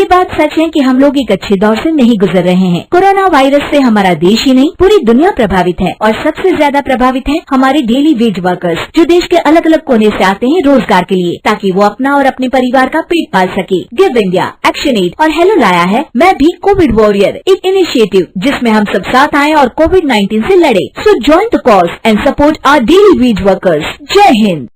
ये बात सच है कि हम लोग एक अच्छे दौर से नहीं गुजर रहे हैं। कोरोना वायरस से हमारा देश ही नहीं पूरी दुनिया प्रभावित है और सबसे ज्यादा प्रभावित है हमारे डेली वेज वर्कर्स, जो देश के अलग अलग कोने से आते हैं रोजगार के लिए, ताकि वो अपना और अपने परिवार का पेट पाल सके। गिव इंडिया, एक्शन एड और हेलो लाया है मैं भी कोविड वॉरियर, एक इनिशिएटिव जिसमें हम सब साथ आए और कोविड-19 से लड़े। So join the cause and support our daily wage workers. जय हिंद।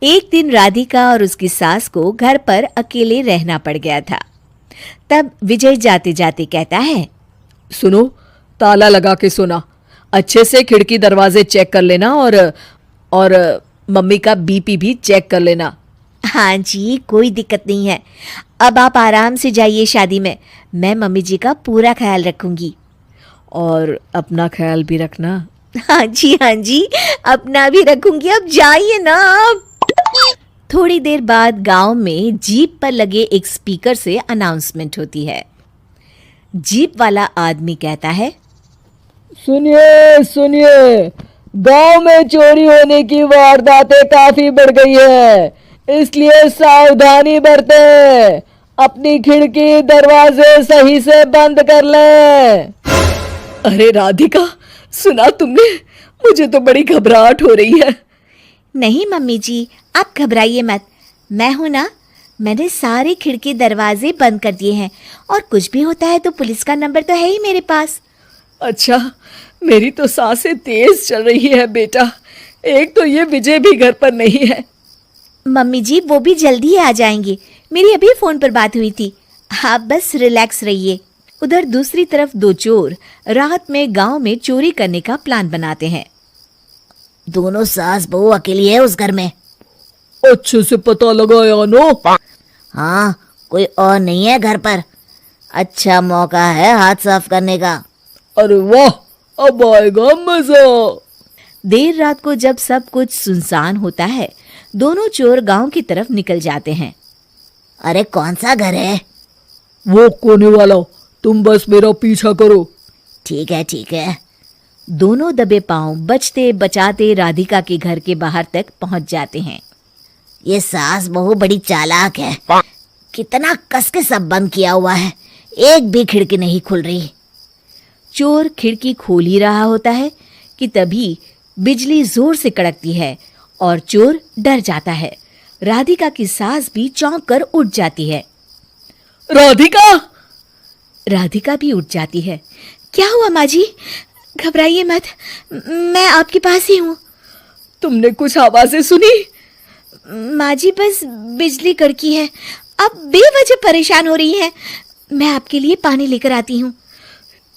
एक दिन राधिका और उसकी सास को घर पर अकेले रहना पड़ गया था। तब विजय जाते जाते कहता है, सुनो, ताला लगा के सोना, अच्छे से खिड़की दरवाजे चेक कर लेना और मम्मी का बीपी भी चेक कर लेना। हाँ जी, कोई दिक्कत नहीं है। अब आप आराम से जाइए शादी में, मैं मम्मी जी का पूरा ख्याल रखूंगी। और अपना ख्याल भी रखना। हाँ जी, अपना भी रखूंगी। अब जाइए ना आप। थोड़ी देर बाद गांव में जीप पर लगे एक स्पीकर से अनाउंसमेंट होती है। जीप वाला आदमी कहता है, सुनिए सुनिए, गांव में चोरी होने की वारदातें काफी बढ़ गई है, इसलिए सावधानी बरतें। अपनी खिड़की दरवाजे सही से बंद कर लें। अरे राधिका, सुना तुमने? मुझे तो बड़ी घबराहट हो रही है। नहीं मम्मी जी, आप घबराइए मत, मैं हूं ना। मैंने सारे खिड़की दरवाजे बंद कर दिए हैं और कुछ भी होता है तो पुलिस का नंबर तो है ही मेरे पास। अच्छा, मेरी तो सांसें तेज चल रही है बेटा। एक तो ये विजय भी घर पर नहीं है। मम्मी जी, वो भी जल्दी आ जाएंगे, मेरी अभी फोन पर बात हुई थी। आप बस रिलैक्स रहिए। उधर दूसरी तरफ दो चोर रात में गांव में चोरी करने का प्लान बनाते हैं। दोनों सास बहू अकेली है उस घर में। अच्छे से पता लगाया नो? हाँ, कोई और नहीं है घर पर। अच्छा मौका है हाथ साफ करने का। अरे वाह, अब आएगा मजा। देर रात को जब सब कुछ सुनसान होता है, दोनों चोर गांव की तरफ निकल जाते हैं। अरे कौन सा घर है? वो कोने वाला, तुम बस मेरा पीछा करो। ठीक है। दोनों दबे पांव बचते बचाते राधिका के घर के बाहर तक पहुंच जाते हैं। ये सास बहू बड़ी चालाक है। कितना कस के सब बंद किया हुआ है, एक भी खिड़की नहीं खुल रही। चोर खिड़की खोल ही रहा होता है कि तभी बिजली जोर से कड़कती है और चोर डर जाता है। राधिका की सास भी चौंक कर उठ जाती है। राधिका भी उठ जाती है। क्या हुआ माँ जी? घबराइए मत, मैं आपके पास ही हूँ। तुमने कुछ आवाजें सुनी? माँ जी, बस बिजली कड़की है, आप बेवजह परेशान हो रही हैं। मैं आपके लिए पानी लेकर आती हूँ।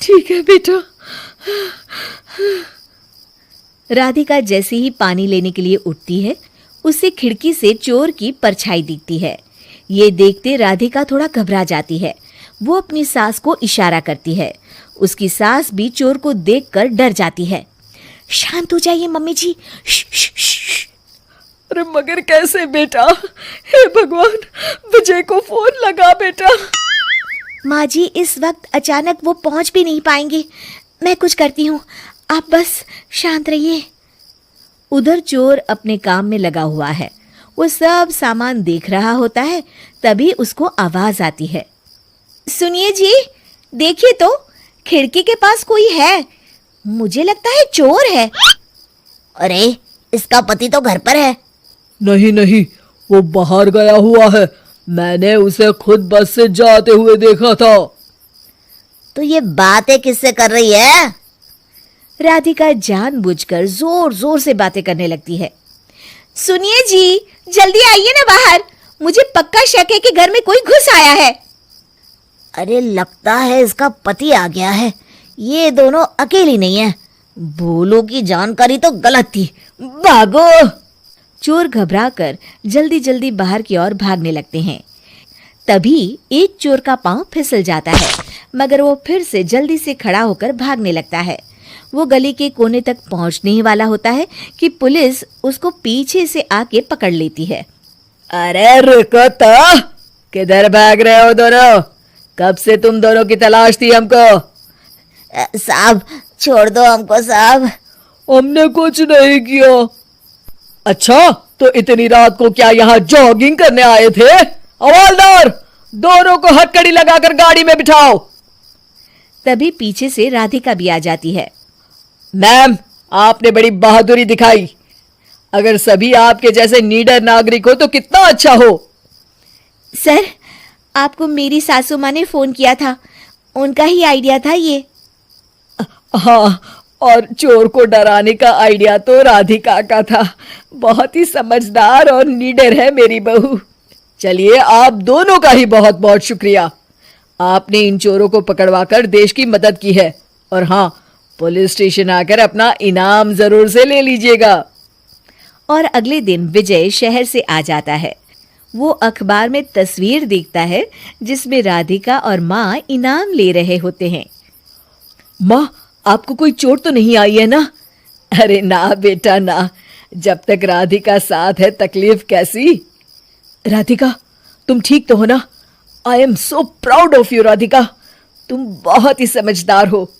ठीक है बेटा। राधिका जैसे ही पानी लेने के लिए उठती है, उसे खिड़की से चोर की परछाई दिखती है। ये देखते राधिका थोड़ा घबरा जाती है। वो अपनी सास को इशारा करती है। उसकी सास भी चोर को देखकर डर जाती है। शांत हो जाइए मम्मी जी। अरे मगर कैसे बेटा? हे भगवान, विजय को फोन लगा बेटा। माँ जी, इस वक्त अचानक वो पहुंच भी नहीं पाएंगे। मैं कुछ करती हूँ, आप बस शांत रहिए। उधर चोर अपने काम में लगा हुआ है। वो सब सामान देख रहा होता है। तभी उसको आवाज आती है, सुनिए जी, देखिए तो खिड़की के पास कोई है। मुझे लगता है चोर है। अरे इसका पति तो घर पर है। नहीं, वो बाहर गया हुआ है। मैंने उसे खुद बस से जाते हुए देखा था। तो ये बातें किससे कर रही है? राधिका जानबूझकर जोर जोर से बातें करने लगती है। सुनिए जी, जल्दी आइए ना बाहर, मुझे पक्का शक है कि घर में कोई घुस आया है। अरे लगता है इसका पति आ गया है। ये दोनों अकेली नहीं है। भोलू की जानकारी तो गलत थी। भागो। चोर घबराकर जल्दी जल्दी बाहर की ओर भागने लगते हैं। तभी एक चोर का पांव फिसल जाता है, मगर वो फिर से जल्दी से खड़ा होकर भागने लगता है। वो गली के कोने तक पहुंचने ही वाला होता है कि पुलिस उसको पीछे से आके पकड़ लेती है। अरे रुको तो, किधर भाग रहे हो दोनों? कब से तुम दोनों की तलाश थी हमको? साहब छोड़ दो हमको साहब। हमने कुछ नहीं किया। अच्छा, तो इतनी रात को क्या यहाँ जॉगिंग करने आए थे? हवलदार, दोनों को हथकड़ी लगाकर गाड़ी में बिठाओ। तभी पीछे से राधिका भी आ जाती है। मैम, आपने बड़ी बहादुरी दिखाई। अगर सभी आपके जैसे नीडर नागरिक हो तो कितना अच्छा हो। सर, आपको मेरी सासू माँ ने फोन किया था, उनका ही आइडिया था ये। हाँ, और चोर को डराने का आइडिया तो राधिका का था। बहुत ही समझदार और नीडर है मेरी बहू। चलिए, आप दोनों का ही बहुत बहुत शुक्रिया। आपने इन चोरों को पकड़वाकर देश की मदद की है। और हाँ, पुलिस स्टेशन आकर अपना इनाम जरूर से ले लीजिएगा। और अगले दिन विजय शहर से आ जाता है। वो अखबार में तस्वीर देखता है जिसमें राधिका और माँ इनाम ले रहे होते हैं। माँ, आपको कोई चोट तो नहीं आई है ना? अरे ना बेटा ना, जब तक राधिका साथ है तकलीफ कैसी। राधिका, तुम ठीक तो हो ना? I am so proud of you Radhika, तुम बहुत ही समझदार हो।